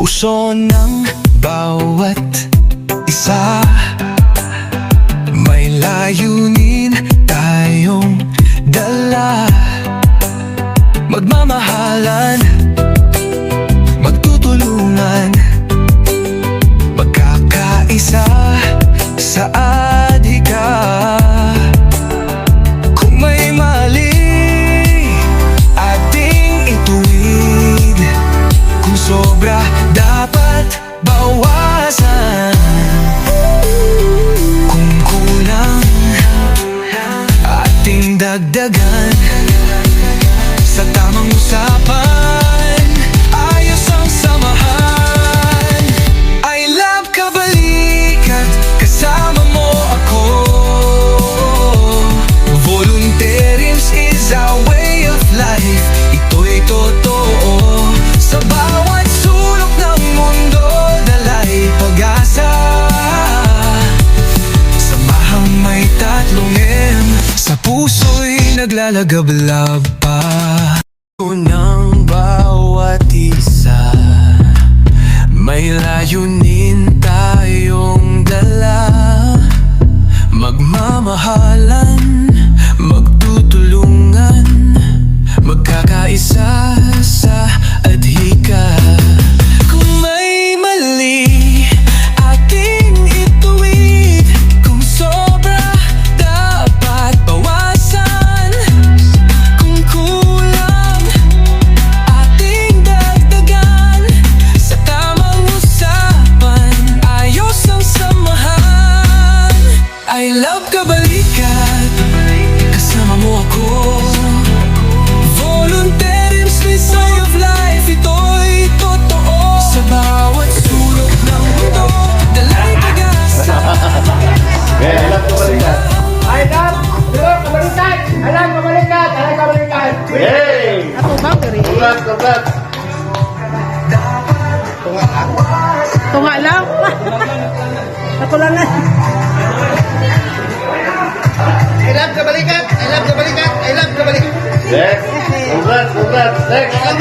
puso ng bawat isa. May layunin tayong dala, magmamahalan, magtutulungan, magkakaisa sa adhika. Kung may mali, ating ituwid. Kung sobra, dapat bawasan. Kung kulang, ating dagdagan. Sa tamang usapan, ayos ang samahan. I love kabalikat, kasama mo ako. Volunteerism is our way of life. Ito'y totoo. Sa bawat sulok ng mundo, dala'y pag-asa. Samahang may tatlong M, sa puso'y naglalagablab pa. Unang bawat isa, may layunin tayong dala, magmamahalan, magtutulungan, magkakaisa sa adhika. Kung may mali, ating ituwid. Kung sobra, dapat bawasan. Kung kulang, ating dagdagan. Sa tamang usapan, ayos ang samahan. I love kabalikat, kasama mo ako. Volunteerism is way of life. Ito'y totoo. Sa bawat sulok ng mundo, dala'y pag-asa. I love kabalikat. I love kabalikat! I love kabalikat! I love kabalikat! Yay! Ako ba, Peri? Congrats, congrats! Tunga lang. Ako lang na. I love kabalikat! I love kabalikat! I love kabalikat! Next! Congrats, congrats! Next! I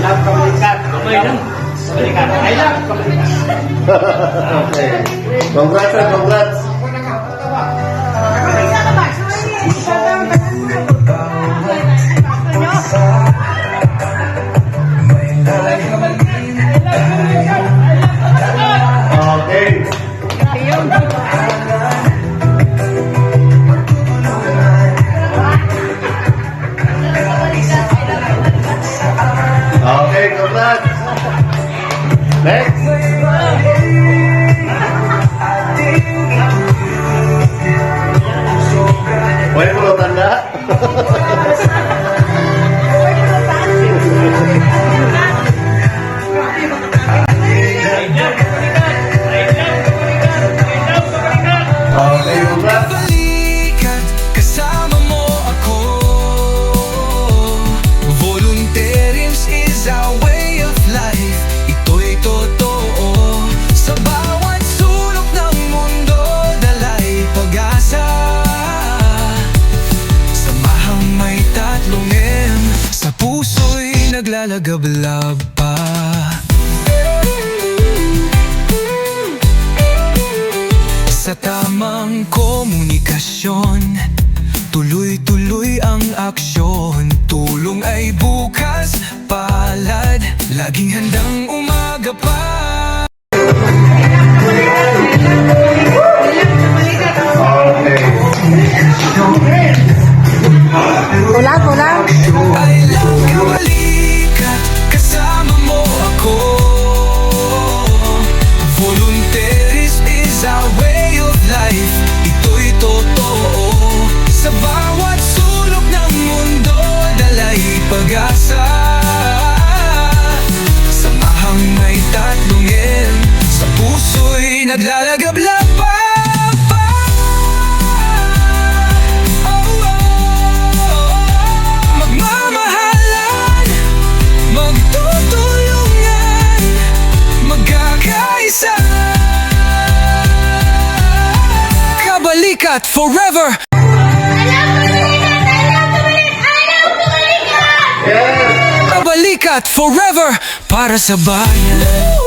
love kabalikat. Kabalikat. I love kabalikat. Okay. Congrats, congrats! Okay. Okay, congrats! Next! Pwede mo lang tanda? Okay, congrats! Kabalikat, kasama mo ako. Volunteerism is our way of life. Ito'y totoo. Sa bawat sulok ng mundo, dala'y pag-asa. Samahang may tatlong M, sa puso'y naglalagablab pa. Unang bawat isa, may layunin tayong dala, magmamahalan, magtutulungan, magkakaisa sa adhika. Kung may mali, ating ituwid. Kung sobra, dapat bawasan. Kung kulang, ating dagdagan. Sa tamang usapan, ayos ang samahan. I love kabalikat, kasama mo ako. Volunteerism is our way of life. Ito'y totoo. Sa bawat sulok ng mundo, dala'y pag-asa. Samahang may tatlong M, sa puso'y naglalagablab pa. Sa tamang komunikasyon, tuloy-tuloy ang aksyon. Tulong ay bukas palad, laging handang umaga pa. Pula. I love kabalikat, kasama mo ako. Volunteerism is our way of life. Ito'y totoo. Sa bawat sulok ng mundo, dala'y pag-asa. Samahang may tatlong Kabalikat forever! Yes! Kabalikat forever! Para sa bayan.